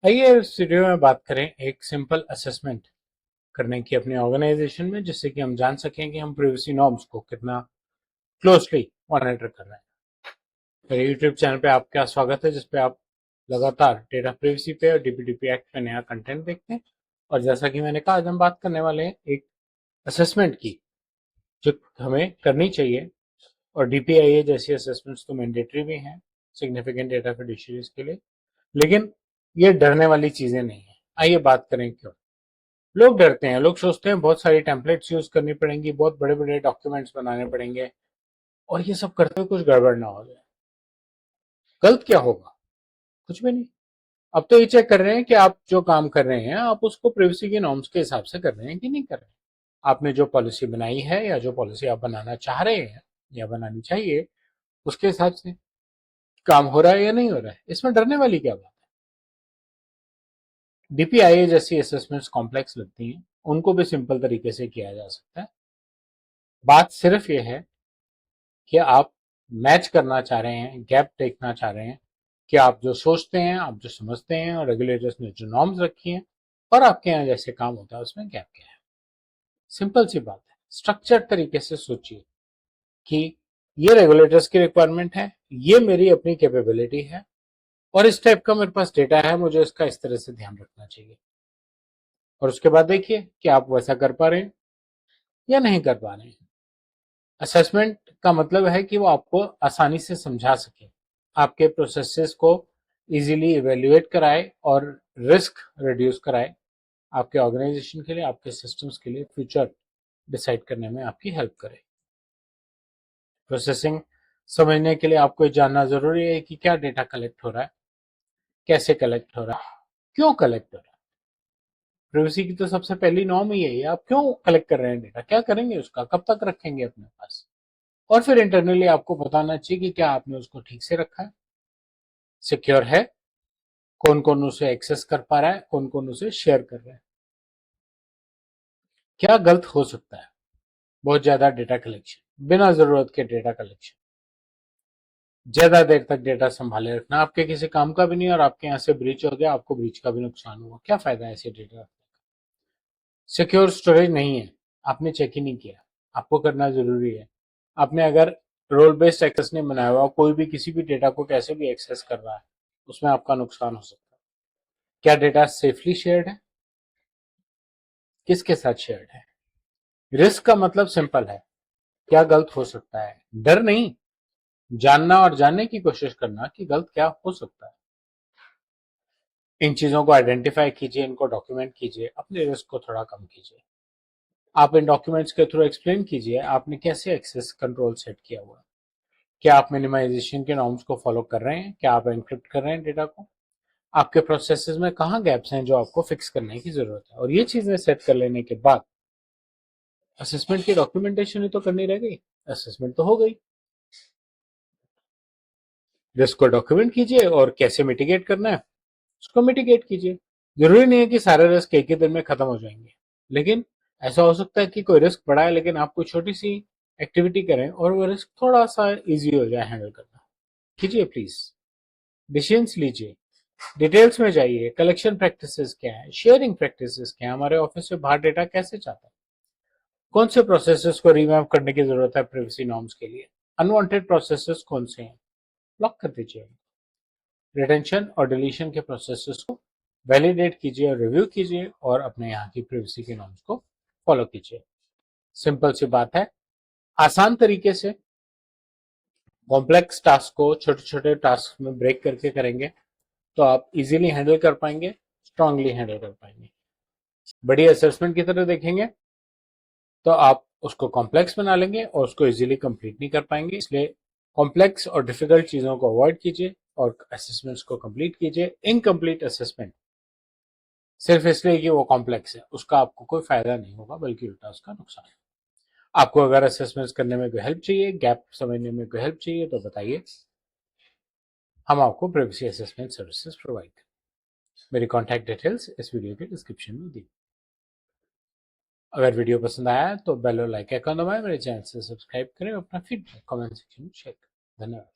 आइए इस वीडियो में बात करें एक सिंपल असेसमेंट करने की अपनी ऑर्गेनाइजेशन में, जिससे कि हम जान सकें कि हम प्रिवेसी नॉर्म्स को कितना क्लोजली मॉनिटर कर रहे हैं। मेरे यूट्यूब चैनल पे आपका स्वागत है, जिसपे आप लगातार डेटा प्रिवेसी पे और डीपीडीपी एक्ट पे नया कंटेंट देखते हैं। और जैसा कि मैंने कहा, आज हम बात करने वाले हैं एक असेसमेंट की जो हमें करनी चाहिए। और डीपीआईए जैसी असेसमेंट्स तो मैंडेटरी भी हैं सिग्निफिकेंट डेटा फिडुशियरीज के लिए, लेकिन ये डरने वाली चीजें नहीं है। आइए बात करें क्यों लोग डरते हैं। लोग सोचते हैं बहुत सारी टेम्पलेट्स यूज करनी पड़ेंगी, बहुत बड़े बड़े डॉक्यूमेंट्स बनाने पड़ेंगे, और ये सब करते हुए कुछ गड़बड़ ना हो जाए। गलत क्या होगा? कुछ भी नहीं। अब तो ये चेक कर रहे हैं कि आप जो काम कर रहे हैं आप उसको प्रिवेसी के नॉर्म्स के हिसाब से कर रहे हैं कि नहीं कर रहे हैं। आपने जो पॉलिसी बनाई है या जो पॉलिसी आप बनाना चाह रहे हैं या बनानी चाहिए, उसके हिसाब से काम हो रहा है या नहीं हो रहा है। इसमें डरने वाली क्या बात है? डीपीआईए जैसी असेसमेंट्स कॉम्प्लेक्स लगती हैं, उनको भी सिंपल तरीके से किया जा सकता है। बात सिर्फ ये है कि आप मैच करना चाह रहे हैं, गैप देखना चाह रहे हैं कि आप जो सोचते हैं, आप जो समझते हैं, और रेगुलेटर्स ने जो नॉर्म्स रखी हैं और आपके यहाँ जैसे काम होता है उसमें गैप क्या है। सिंपल सी बात है। स्ट्रक्चर तरीके से सोचिए कि ये रेगुलेटर्स की रिक्वायरमेंट है, ये मेरी अपनी कैपेबिलिटी है, और इस टाइप का मेरे पास डेटा है, मुझे इसका इस तरह से ध्यान रखना चाहिए। और उसके बाद देखिए कि आप वैसा कर पा रहे हैं या नहीं कर पा रहे हैं। असेसमेंट का मतलब है कि वो आपको आसानी से समझा सके, आपके प्रोसेसेस को इजीली इवेल्युएट कराए और रिस्क रिड्यूस कराए, आपके ऑर्गेनाइजेशन के लिए, आपके सिस्टम्स के लिए फ्यूचर डिसाइड करने में आपकी हेल्प करे। प्रोसेसिंग समझने के लिए आपको जानना जरूरी है कि क्या डेटा कलेक्ट हो रहा है, कैसे कलेक्ट हो रहा है, क्यों कलेक्ट हो रहा है। प्रिवेसी की तो सबसे पहली नॉर्म ही है, आप क्यों कलेक्ट कर रहे हैं डेटा, क्या करेंगे उसका, कब तक रखेंगे अपने पास। और फिर इंटरनली आपको बताना चाहिए कि क्या आपने उसको ठीक से रखा है, सिक्योर है, कौन कौन उसे एक्सेस कर पा रहा है, कौन कौन उसे शेयर कर रहा है। क्या गलत हो सकता है? बहुत ज्यादा डेटा कलेक्शन, बिना जरूरत के डेटा कलेक्शन, ज्यादा देर तक डेटा संभाले रखना आपके किसी काम का भी नहीं, और आपके यहाँ से ब्रीच हो गया, आपको ब्रीच का भी नुकसान हुआ। क्या फायदा है ऐसे डेटा रखने का? सिक्योर स्टोरेज नहीं है, आपने चेक ही नहीं किया। आपको करना जरूरी है। आपने अगर रोल बेस्ड एक्सेस नहीं बनाया हुआ, कोई भी किसी भी डेटा को कैसे भी एक्सेस कर रहा है, उसमें आपका नुकसान हो सकता है। क्या डेटा सेफली शेयर्ड है? किसके साथ शेयर्ड है? रिस्क का मतलब सिंपल है, क्या गलत हो सकता है, डर नहीं, जानना और जानने की कोशिश करना कि गलत क्या हो सकता है। इन चीजों को आइडेंटिफाई कीजिए, इनको डॉक्यूमेंट कीजिए, अपने रिस्क को थोड़ा कम कीजिए। आप इन डॉक्यूमेंट्स के थ्रू एक्सप्लेन कीजिए आपने कैसे एक्सेस कंट्रोल सेट किया हुआ है। क्या आप मिनिमाइजेशन के नॉर्म्स को फॉलो कर रहे हैं? क्या आप एन्क्रिप्ट कर रहे हैं डेटा को? आपके प्रोसेसेस में कहाँ गैप्स हैं जो आपको फिक्स करने की जरूरत है? और ये चीजें सेट कर लेने के बाद असेसमेंट की डॉक्यूमेंटेशन ही तो करनी रह गई। असेसमेंट तो हो गई, रिस्क को डॉक्यूमेंट कीजिए और कैसे मिटिगेट करना है उसको मिटिगेट कीजिए। जरूरी नहीं है कि सारे रिस्क एक ही दिन में खत्म हो जाएंगे, लेकिन ऐसा हो सकता है कि कोई रिस्क बड़ा है, लेकिन आप कोई छोटी सी एक्टिविटी करें और वो रिस्क थोड़ा सा इजी हो जाए हैंडल करना। कीजिए प्लीज, डिसीजंस लीजिए, डिटेल्स में जाइए। कलेक्शन प्रैक्टिसेस क्या है, शेयरिंग प्रैक्टिसेस क्या है, हमारे ऑफिस से बाहर डेटा कैसे जाता है, कौन से प्रोसेसेस को रिमैप करने की जरूरत है प्रिवेसी नॉर्म्स के लिए, अनवांटेड प्रोसेसेस कौन से हैं, लॉक कर दीजिए। रिटेंशन और डिलीशन के प्रोसेसेस को वैलिडेट कीजिए और रिव्यू कीजिए, और अपने यहाँ की प्रिवेसी के नॉर्म्स को फॉलो कीजिए। सिंपल सी बात है। आसान तरीके से कॉम्प्लेक्स टास्क को छोटे छोटे टास्क में ब्रेक करके करेंगे तो आप इजीली हैंडल कर पाएंगे, स्ट्रांगली हैंडल कर पाएंगे। बड़ी असेसमेंट की तरह देखेंगे तो आप उसको कॉम्प्लेक्स बना लेंगे और उसको इजीली कंप्लीट नहीं कर पाएंगे। इसलिए कॉम्प्लेक्स और डिफिकल्ट चीजों को अवॉइड कीजिए और असेसमेंट्स को कंप्लीट कीजिए। इनकम्प्लीट असेसमेंट सिर्फ इसलिए कि वो कॉम्प्लेक्स है, उसका आपको कोई फायदा नहीं होगा, बल्कि उल्टा उसका नुकसान है। आपको अगर असेसमेंट्स करने में कोई हेल्प चाहिए, गैप समझने में कोई हेल्प चाहिए, तो बताइए, हम आपको प्राइवेसी असेसमेंट सर्विसेज प्रोवाइड करें। मेरी कॉन्टैक्ट डिटेल्स इस वीडियो के डिस्क्रिप्शन में दी। अगर वीडियो पसंद आया तो बेल और लाइक आइकन दबाएं, मेरे चैनल से सब्सक्राइब करें, अपना फीडबैक कमेंट सेक्शन में शेयर करें। धन्यवाद।